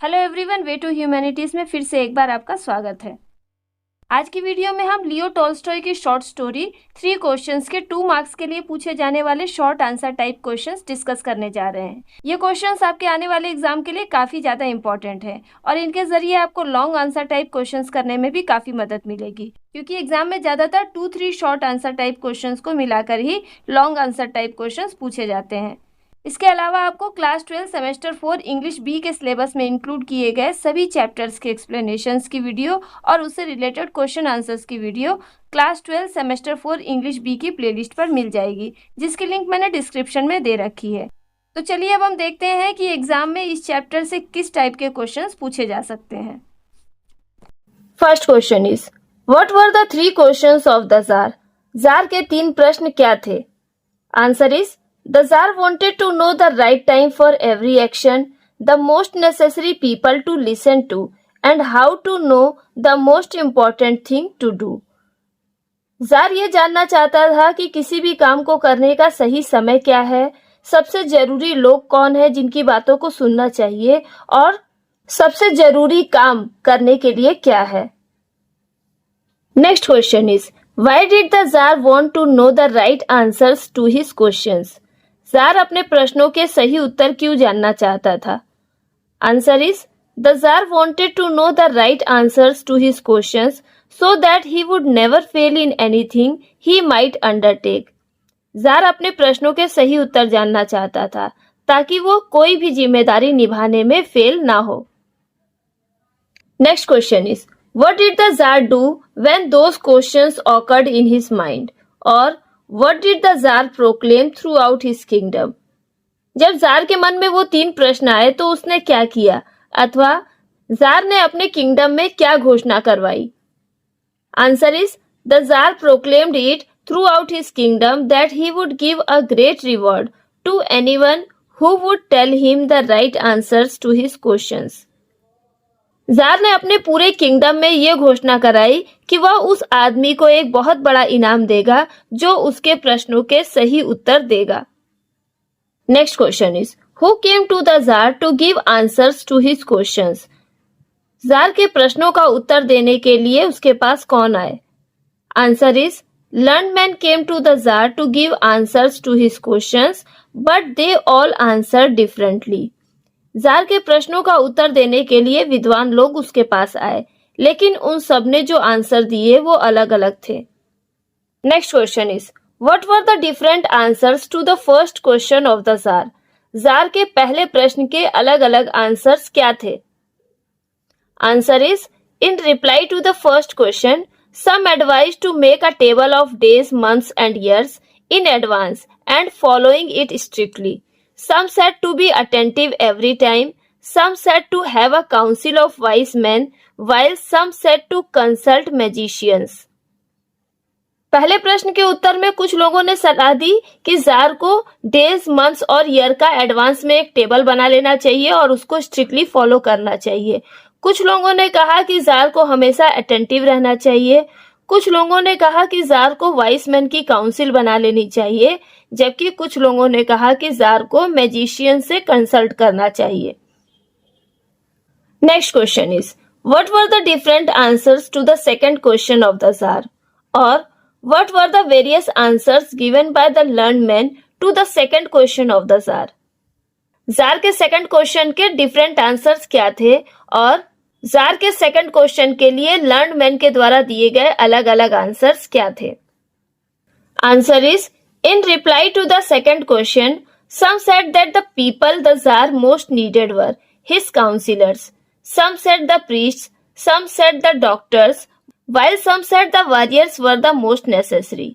Hello everyone, way to humanities में फिर से एक बार आपका स्वागत है। आज की वीडियो में हम लियो टॉल्स्टॉय की शॉर्ट स्टोरी 3 क्वेश्चंस के 2 मार्क्स के लिए पूछे जाने वाले short answer type questions discuss करने जा रहे हैं। ये क्वेश्चंस आपके आने वाले एग्जाम के लिए काफ़ी ज़्यादा इंपॉर्टेंट है और इनके जरिए आपको लॉन्ग आंसर टाइप क्वेश्चंस करने में भी काफ़ी मदद मिलेगी, क्योंकि एग्जाम में ज़्यादातर 2-3 शॉर्ट आंसर टाइप क्वेश्चंस को मिलाकर ही लॉन्ग आंसर टाइप क्वेश्चंस पूछे जाते हैं। इसके अलावा आपको क्लास 12 सेमेस्टर 4 इंग्लिश बी के सिलेबस में इंक्लूड किए गए सभी चैप्टर्स के एक्सप्लेनेशंस की वीडियो और उससे रिलेटेड क्वेश्चन आंसर्स की video class 12 semester 4 English B की प्लेलिस्ट पर मिल जाएगी, जिसकी लिंक मैंने डिस्क्रिप्शन में दे रखी है। तो चलिए अब हम देखते हैं कि एग्जाम में इस चैप्टर से किस टाइप के क्वेश्चंस पूछे जा सकते हैं। First question is, what were the 3 questions of the jar? Jar के 3 प्रश्न क्या थे? Answer is, the Tsar wanted to know the right time for every action, the most necessary people to listen to, and how to know the most important thing to do. Jar ये जानना चाहता था कि किसी भी काम को करने का सही समय क्या है, सबसे जरूरी लोग कौन है जिनकी बातों को सुनना चाहिए, और सबसे जरूरी काम करने के लिए क्या है। Next question is, why did the Tsar want to know the right answers to his questions? Tsar अपने प्रश्नों के सही उत्तर क्यों जानना चाहता था? Answer is, the tsar wanted to know the right answers to his questions so that he would never fail in anything he might undertake. Tsar अपने प्रश्नों के सही उत्तर जानना चाहता था ताकि वो कोई भी जिम्मेदारी निभाने में फेल ना हो। Next question is, what did the czar do when those questions occurred in his mind? और What did the Tsar proclaim throughout his kingdom? जब जार के मन में वो 3 प्रश्न आए तो उसने क्या किया, अथवा जार ने अपने किंगडम में क्या घोषणा करवाई? Answer is, the jar proclaimed it throughout his kingdom that he would give a great reward to anyone who would tell him the right answers to his questions. Jar ने अपने पूरे kingdom में ये घोषणा कराई कि वह उस आदमी को एक बहुत बड़ा इनाम देगा जो उसके प्रश्नों के सही उत्तर देगा। Next question is, who came to the jar to give answers to his questions? Tsar के प्रश्नों का उत्तर देने के लिए उसके पास कौन आए? Answer is, learned man came to the jar to give answers to his questions but they all answer differently. जार के प्रश्नों का उत्तर देने के लिए विद्वान लोग उसके पास आए, लेकिन उन सब ने जो आंसर दिए वो अलग अलग थे। Next question is, what were the different answers to the first question of the jar? Jar के पहले प्रश्न के अलग अलग आंसर्स क्या थे? Answer is, in reply to the first question some advise to make a table of days, months and years in advance and following it strictly. Some said to be attentive every time, some said to have a council of wise men, while some said to consult magicians. पहले प्रश्न के उत्तर में कुछ लोगों ने सलाह दी कि jar को डेज, मंथ्स और ईयर का एडवांस में एक टेबल बना लेना चाहिए और उसको स्ट्रिक्टली फॉलो करना चाहिए। कुछ लोगों ने कहा कि जार को हमेशा अटेंटिव रहना चाहिए। कुछ लोगों ने कहा कि जार को वाइस मैन की काउंसिल बना लेनी चाहिए, जबकि कुछ लोगों ने कहा कि जार को मैजिशियन से कंसल्ट करना चाहिए। Next question is, what were the different answers to the second question of the tsar? और what were the various answers given by the learned man to the second question of the jar? Jar के second question के different answers क्या थे और jar के second question के लिए learned man के द्वारा दिए गए अलग अलग आंसर्स क्या थे? Answer is, in reply to the second question, some said that the people the Tsar most needed were his counselors. Some said the priests, some said the doctors, while some said the warriors were the most necessary.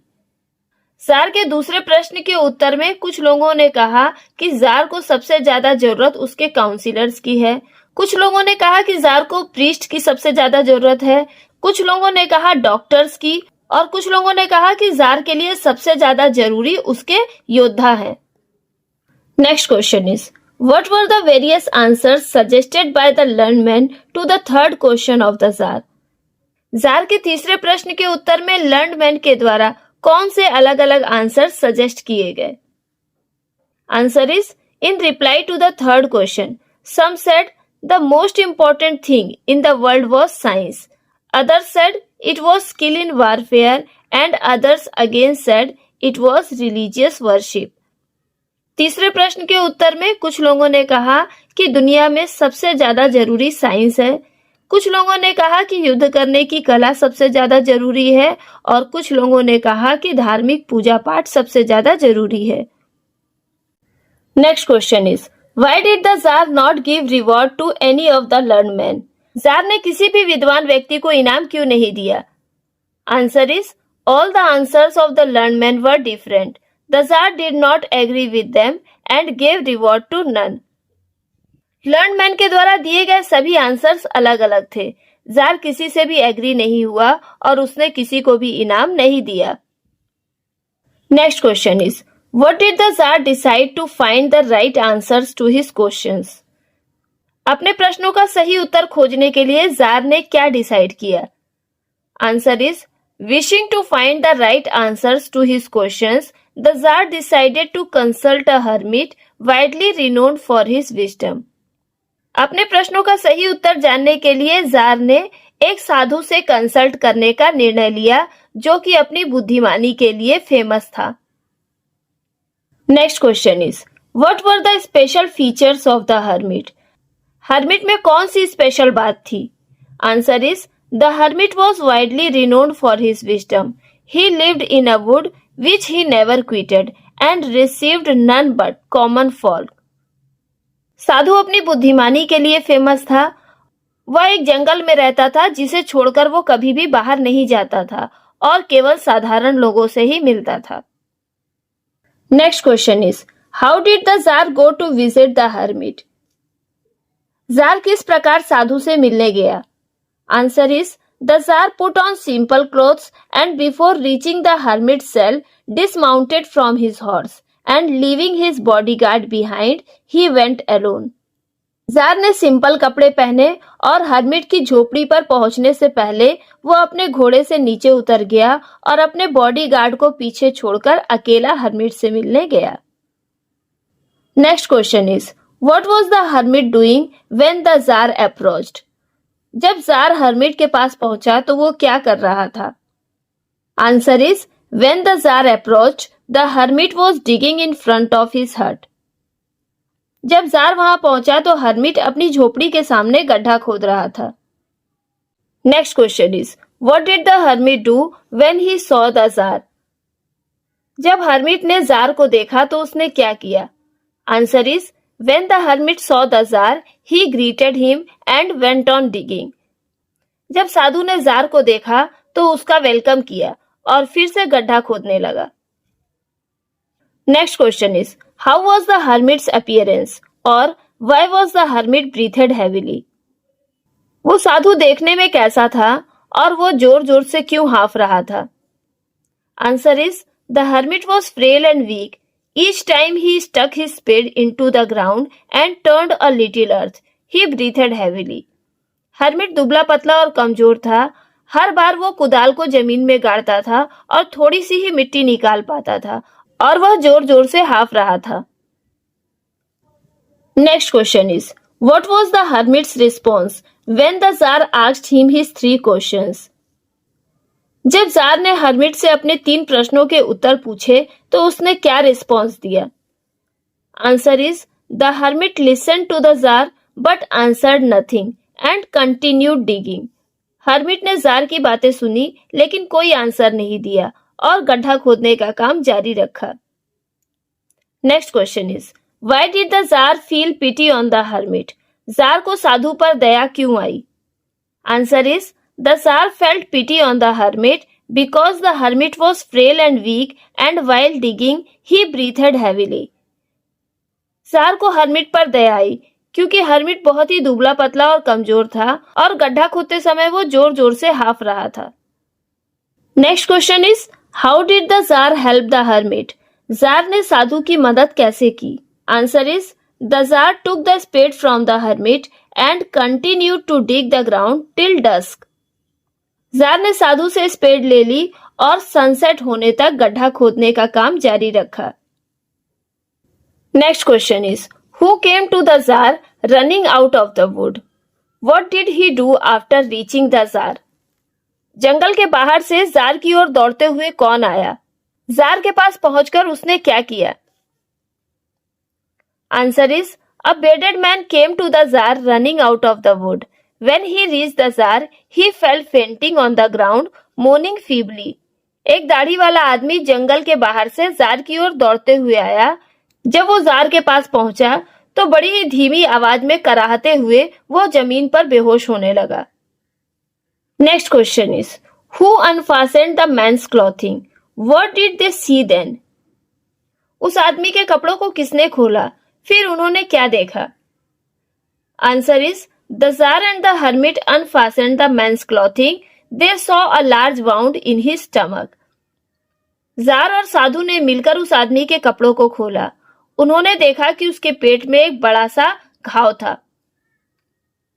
Jar के दूसरे प्रश्न के उत्तर में कुछ लोगों ने कहा कि जार को सबसे ज्यादा जरूरत उसके काउंसिलर्स की है। कुछ लोगों ने कहा कि जार को प्रीस्ट की सबसे ज्यादा जरूरत है। कुछ लोगों ने कहा डॉक्टर्स की, और कुछ लोगों ने कहा कि जार के लिए सबसे ज्यादा जरूरी उसके योद्धा हैं। Next question is, what were the various answers suggested by the learned man to the third question of the jar? Jar के तीसरे प्रश्न के उत्तर में लर्न्ड मैन के द्वारा कौन से अलग अलग आंसर सजेस्ट किए गए? Answer is, in reply to the third question, some said the most important thing in the world was science. Others said it was skill in warfare and others again said it was religious worship. तीसरे प्रश्न के उत्तर में कुछ लोगों ने कहा कि दुनिया में सबसे ज्यादा जरूरी साइंस है, कुछ लोगों ने कहा कि युद्ध करने की कला सबसे ज्यादा जरूरी है और कुछ लोगों ने कहा कि धार्मिक पूजा पाठ सबसे ज्यादा जरूरी है। Next question is why did the czar not give reward to any of the learn man? Jar ने किसी भी विद्वान व्यक्ति को इनाम क्यों नहीं दिया? Answer is all the answers of the learn man were different. The Tsar did not agree with them and gave reward to none. Learn man के द्वारा दिए गए सभी आंसर्स अलग अलग थे. जार किसी से भी एग्री नहीं हुआ और उसने किसी को भी इनाम नहीं दिया. Next question is what did the czar decide to find the right answers to his questions? अपने प्रश्नों का सही उत्तर खोजने के लिए जार ने क्या डिसाइड किया? Answer is wishing to find the right answers to his questions, the Tsar decided to consult a hermit widely renowned for his wisdom. अपने प्रश्नों का सही उत्तर जानने के लिए जार ने एक साधु से कंसल्ट करने का निर्णय लिया जो कि अपनी बुद्धिमानी के लिए फेमस था. Next question is what were the special features of the hermit? Hermit में कौन सी स्पेशल बात थी? Answer is The hermit was widely renowned for his wisdom. He lived in a wood which he never quitted and received none but common folk. साधु अपनी बुद्धिमानी के लिए famous था. वह एक जंगल में रहता था जिसे छोड़कर वो कभी भी बाहर नहीं जाता था और केवल साधारण लोगों से ही मिलता था. Next question is how did the czar go to visit the hermit? जार किस प्रकार साधु से मिलने गया? Answer is the Tsar put on simple clothes and before reaching the hermit's cell dismounted from his horse and leaving his bodyguard behind he went alone. Jar ने simple कपड़े पहने और हर्मिट की झोपड़ी पर पहुंचने से पहले वो अपने घोड़े से नीचे उतर गया और अपने बॉडीगार्ड को पीछे छोड़कर अकेला हर्मिट से मिलने गया. Next question is what was the hermit doing when the jar approached? जब जार हर्मिट के पास पहुंचा तो वो क्या कर रहा था? Answer is when the jar approach the hermit was digging in front of his हट. जब जार वहां पहुंचा तो हर्मिट अपनी झोपड़ी के सामने गड्ढा खोद रहा था. Next question is what did the hermit do when he saw the jar? जब हर्मिट ने जार को देखा तो उसने क्या किया? Answer is When the hermit saw the Tsar, he greeted him and went on digging. जब साधु ने जार को देखा तो उसका वेलकम किया और फिर से गड्ढा खोदने लगा. Next question is how was the hermit's appearance और why was the hermit breathed heavily? वो साधु देखने में कैसा था और वो जोर जोर से क्यों हाफ रहा था? Answer is the hermit was frail and weak. Each time he stuck his spade into the ground and turned a little earth, he breathed heavily. Hermit दुबला पतला और कमजोर था. हर बार वो कुदाल को जमीन में गाड़ता था और थोड़ी सी ही मिट्टी निकाल पाता था और वह जोर जोर से हाफ रहा था. Next question is what was the hermits response when the jar asked him his 3 questions? जब जार ने हर्मिट से अपने 3 प्रश्नों के उत्तर पूछे तो उसने क्या रिस्पॉन्स दिया? Answer is the hermit listened to the czar but answered nothing and continued digging. Hermit ने जार की बातें सुनी लेकिन कोई आंसर नहीं दिया और गड्ढा खोदने का काम जारी रखा. Next question is why did the tsar feel pity on the hermit? Tsar को साधु पर दया क्यों आई? Answer is The Tsar felt pity on the hermit because the hermit was frail and weak and while digging he breathed heavily. Jar को hermit पर दया आई क्योंकि hermit बहुत ही दुबला पतला और कमजोर था और गड्ढा खोदते समय वो जोर जोर से हाफ रहा था. Next question is how did the czar help the hermit? जार ने साधु की मदद कैसे की? Answer is the czar took the spade from the hermit and continued to dig the ground till dusk. जार ने साधु से स्पेड ले ली और सनसेट होने तक गड्ढा खोदने का काम जारी रखा. Next question is Who came to the Tsar running out of the wood? What did he do after reaching the Tsar? जंगल के बाहर से जार की ओर दौड़ते हुए कौन आया? जार के पास पहुंचकर उसने क्या किया? Answer is, a bearded man came to the Tsar running out of the wood. When he reached the Tsar, he fell fainting on the ground, moaning feebly. एक दाढ़ी वाला आदमी जंगल के बाहर से जार की ओर दौड़ते हुए आया। जब वो जार के पास पहुंचा तो बड़ी ही धीमी आवाज में कराहते हुए वो जमीन पर बेहोश होने लगा। Next question is, who unfastened the man's clothing? What did they see then? उस आदमी के कपड़ों को किसने खोला? फिर उन्होंने क्या देखा? Answer is, the tsar and the hermit unfastened the man's clothing. They saw a large wound in his stomach. Tsar और साधु ने मिलकर उस आदमी के कपड़ों को खोला। उन्होंने देखा कि उसके पेट में एक बड़ा सा घाव था।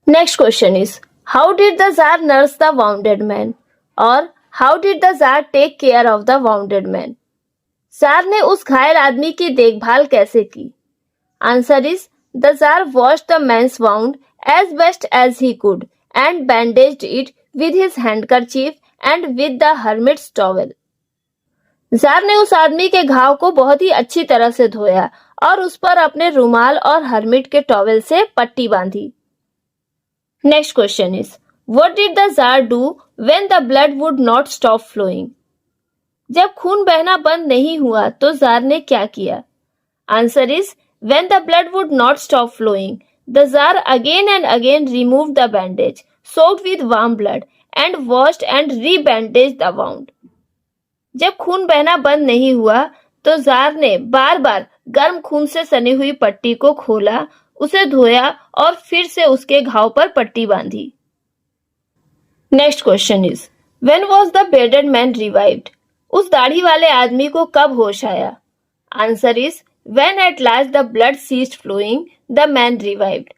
Next question is, how did the tsar nurse the wounded man? और how did the tsar take care of the wounded man? Jar ने उस घायल आदमी की देखभाल कैसे की? Answer is, the tsar washed the man's wound as best as he could and bandaged it with his handkerchief and with the hermit's towel. Tsar ने उस आदमी के घाव को बहुत ही अच्छी तरह से धोया और उस पर अपने रुमाल और हर्मिट के टॉवेल से पट्टी बांधी. Next question is, what did the czar do when the blood would not stop flowing? जब खून बहना बंद नहीं हुआ तो जार ने क्या किया? Answer is, when the blood would not stop flowing, the czar again and again removed the bandage, soaked with warm blood and washed and rebandaged the wound. जब खून बहना बंद नहीं हुआ तो जार ने बार बार गर्म खून से सनी हुई पट्टी को खोला, उसे धोया और फिर से उसके घाव पर पट्टी बांधी. Next question is, when was the bearded man revived? उस दाढ़ी वाले आदमी को कब होश आया? Answer is, when at last the blood ceased flowing, the man revived.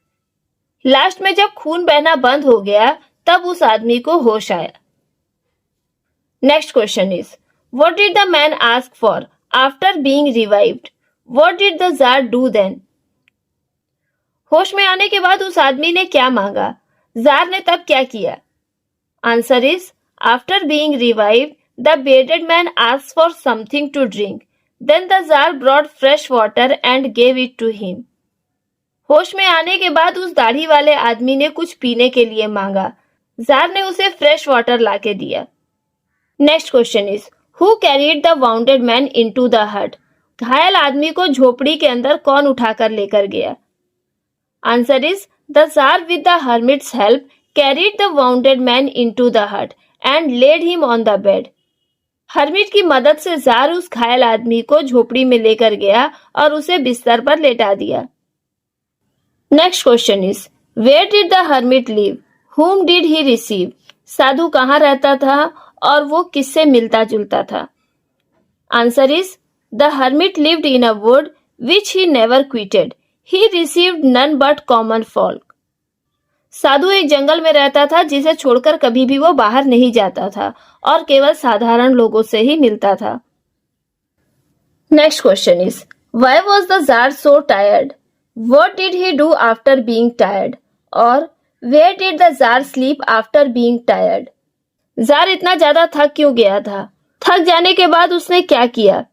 Last में जब खून बहना बंद हो गया तब उस आदमी को होश आया. Next question is, what did the man ask for after being revived? What did the czar do then? होश में आने के बाद उस आदमी ने क्या मांगा? जार ने तब क्या किया? Answer is, after being revived the bearded man asked for something to drink, then the czar brought fresh water and gave it to him. होश में आने के बाद उस दाढ़ी वाले आदमी ने कुछ पीने के लिए मांगा। जार ने उसे फ्रेश वाटर लाके दिया। Next question is, who carried the wounded man into the हट? घायल आदमी को झोपड़ी के अंदर कौन उठाकर लेकर गया? Answer is, the tsar with the hermit's help carried the wounded man into the hut and laid him on the bed. Hermit की मदद से जार उस घायल आदमी को झोपड़ी में लेकर गया और उसे बिस्तर पर लेटा दिया. Next question is, where did the hermit live? Whom did he receive? साधु कहाँ रहता था और वो किससे मिलता जुलता था? Answer is, the hermit lived in a wood which he never quitted. He received none but common folk. साधु एक जंगल में रहता था जिसे छोड़कर कभी भी वो बाहर नहीं जाता था और केवल साधारण लोगों से ही मिलता था. Next question is, why was the jar so tired? What did he do after being tired? और where did the jar sleep after being tired? Jar इतना ज्यादा थक क्यों गया था? थक जाने के बाद उसने क्या किया?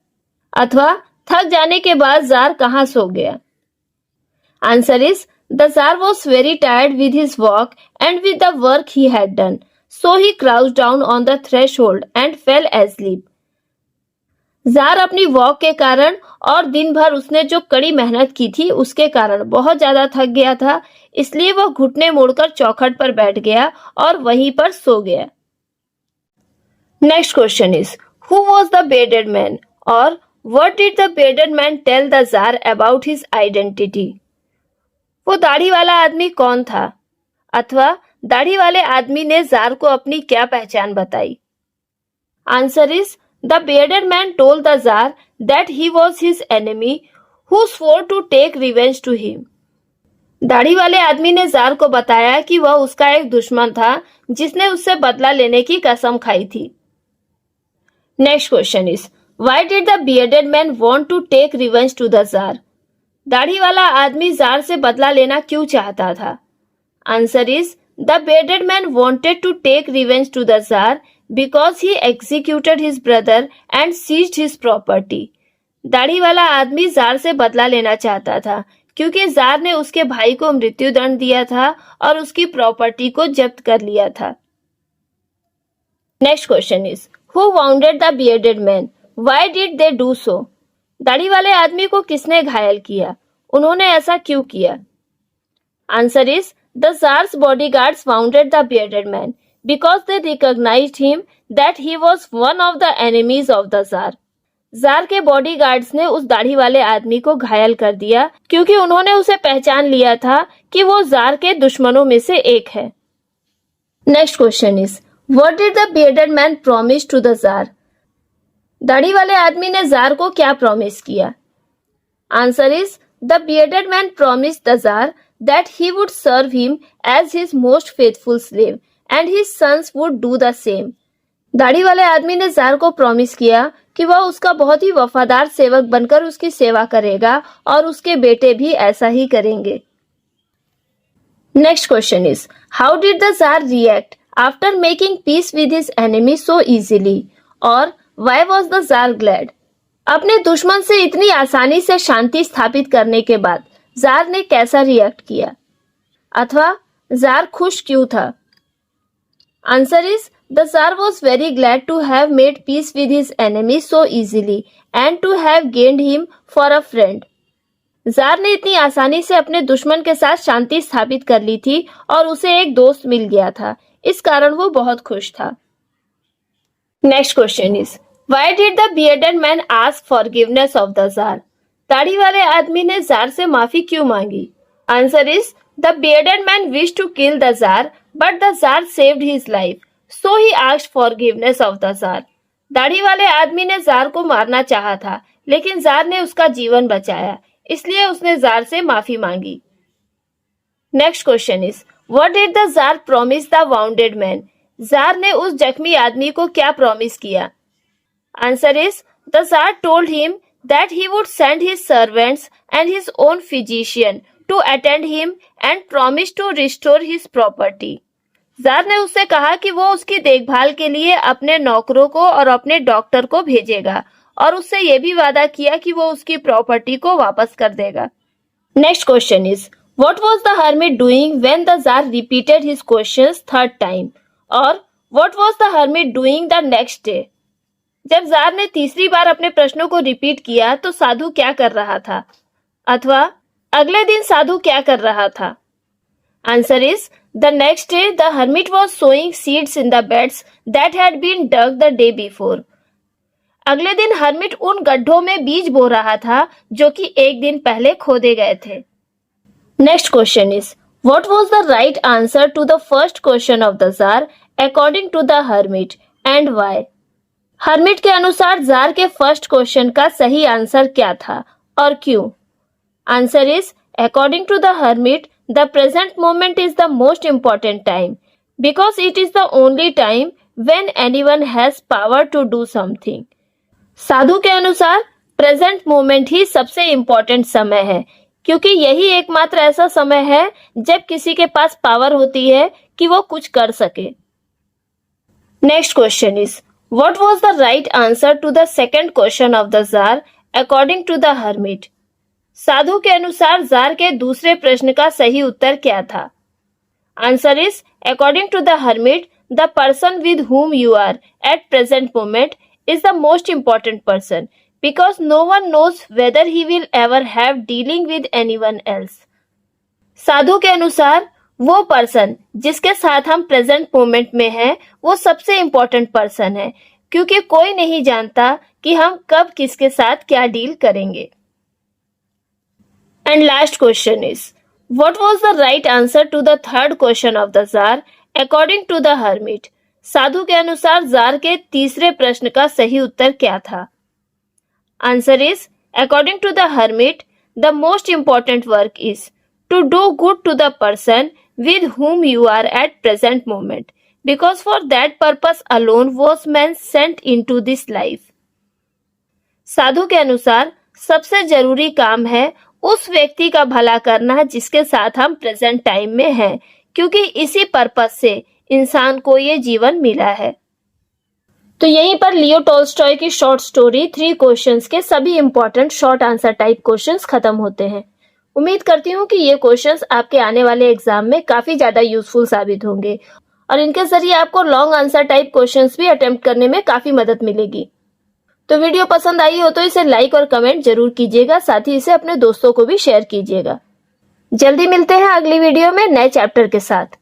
अथवा थक जाने के बाद जार कहाँ सो गया? Answer is, the jar was very tired with his walk and with the work he had done, so he crouched down on the threshold and fell asleep. Tsar अपनी वॉक के कारण और दिन भर उसने जो कड़ी मेहनत की थी उसके कारण बहुत ज्यादा थक गया था, इसलिए वह घुटने मोड़कर चौखट पर बैठ गया और वहीं पर सो गया. Next question is, who was the bearded man? और what did the bearded man tell the tsar about his identity? वो दाढ़ी वाला आदमी कौन था? अथवा दाढ़ी वाले आदमी ने जार को अपनी क्या पहचान बताई? Answer is, the bearded man told the Tsar that he was his enemy who swore to take revenge to him. दाढ़ी वाले आदमी ने जार को बताया कि वह उसका एक दुश्मन था जिसने उससे बदला लेने की कसम खाई थी. Next question is, why did the bearded man want to take revenge to the Tsar? दाढ़ी वाला आदमी जार से बदला लेना क्यों चाहता था? Answer is the bearded man wanted to take revenge to the Tsar because he executed his brother and seized his property. दाढ़ी वाला आदमी जार से बदला लेना चाहता था क्योंकि जार ने उसके भाई को मृत्युदंड दिया था और उसकी प्रॉपर्टी को जब्त कर लिया था. Next question is who bounded the bearded man? Why did they do so? दाढ़ी वाले आदमी को किसने घायल किया? उन्होंने ऐसा क्यों किया? Answer is the Tsar's bodyguards wounded the bearded man because they recognized him that he was one of the enemies of the Tsar. Jar के बॉडीगार्ड्स ने उस दाढ़ी वाले आदमी को घायल कर दिया क्योंकि उन्होंने उसे पहचान लिया था कि वो जार के दुश्मनों में से एक है. Next question is what did the bearded man promise to the Tsar? दाढ़ी वाले आदमी ने जार को क्या प्रॉमिस किया? Answer is the bearded man promised the Tsar that he would serve him as his most faithful slave and his sons would do the same. दाढ़ी वाले आदमी ने जार को प्रॉमिस किया कि वह उसका बहुत ही वफादार सेवक बनकर उसकी सेवा करेगा और उसके बेटे भी ऐसा ही करेंगे. Next question is how did the tsar react after making peace with his enemy so easily और why was the tsar glad? अपने दुश्मन से इतनी आसानी से शांति स्थापित करने के बाद जार ने कैसा रिएक्ट किया अथवा जार खुश क्यों था? Answer is the jar was very glad to have made peace with his enemy so easily and to have gained him for a friend. जार ने इतनी आसानी से अपने दुश्मन के साथ शांति स्थापित कर ली थी और उसे एक दोस्त मिल गया था, इस कारण वो बहुत खुश था. Next question is why did the bearded man ask forgiveness of the Tsar? दाढ़ी वाले आदमी ने जार से माफी क्यों मांगी? Answer is the bearded man wished to kill the Tsar, but the Tsar saved his life, so he asked forgiveness of the Tsar. दाढ़ी वाले आदमी ने जार को मारना चाहा था, लेकिन जार ने उसका जीवन बचाया, इसलिए उसने जार से माफी मांगी. Next question is what did the jar promise the wounded man? Jar ने उस जख्मी आदमी को क्या प्रॉमिस किया? Answer is the jar told him that he would send his servants and his own physician to attend him and promised to restore his property. Jar ने उससे कहा कि वो उसकी देखभाल के लिए अपने नौकरों को और अपने डॉक्टर को भेजेगा और उससे ये भी वादा किया कि वो उसकी प्रॉपर्टी को वापस कर देगा. Next question is what was the hermit doing when the tsar repeated his questions third time और what was the hermit doing the next day? जब जार ने तीसरी बार अपने प्रश्नों को रिपीट किया तो साधु क्या कर रहा था अथवा अगले दिन साधु क्या कर रहा था? Answer is the next day the hermit was sowing seeds in the beds that had been dug the day before. अगले दिन हर्मिट उन गड्ढों में बीज बो रहा था जो कि एक दिन पहले खोदे गए थे. Next question is what was the right answer to the first question of the jar according to the hermit and why? Hermit के अनुसार जार के फर्स्ट क्वेश्चन का सही आंसर क्या था और क्यों? Answer is according to the hermit the present moment is the most important time because it is the only time when anyone has power to do something. साधु के अनुसार प्रेजेंट मोमेंट ही सबसे इंपॉर्टेंट समय है क्योंकि यही एकमात्र ऐसा समय है जब किसी के पास पावर होती है कि वो कुछ कर सके. Next question is What was the right answer to the second question of the Tsar according to the hermit? साधु के अनुसार जार के दूसरे प्रश्न का सही उत्तर क्या था? Answer is according to the hermit, the person with whom you are at present moment is the most important person because no one knows whether he will ever have dealing with anyone else. साधु के अनुसार वो person जिसके साथ हम present moment में हैं वो सबसे इम्पोर्टेंट पर्सन है क्योंकि कोई नहीं जानता कि हम कब किसके साथ क्या डील करेंगे. And last question is what was the right answer to the third question of the jar according to the hermit? साधु के अनुसार जार के तीसरे प्रश्न का सही उत्तर क्या था? Answer is according to the hermit the most important work is to do good to the person with whom you are at present moment because for that purpose alone was man sent into this life. साधु के अनुसार सबसे जरूरी काम है उस व्यक्ति का भला करना जिसके साथ हम प्रेजेंट टाइम में हैं, क्योंकि इसी पर्पस से इंसान को ये जीवन मिला है। तो यहीं पर लियो टॉल्स्टॉय की शॉर्ट स्टोरी 3 क्वेश्चंस के सभी important short answer type questions खत्म होते हैं। उम्मीद करती हूँ कि ये क्वेश्चंस आपके आने वाले एग्जाम में काफी ज्यादा यूजफुल साबित होंगे और इनके जरिए आपको लॉन्ग आंसर टाइप क्वेश्चंस भी अटेम्प्ट करने में काफी मदद मिलेगी। तो वीडियो पसंद आई हो तो इसे लाइक और कमेंट जरूर कीजिएगा, साथ ही इसे अपने दोस्तों को भी शेयर कीजिएगा। जल्दी मिलते हैं अगली वीडियो में नए चैप्टर के साथ।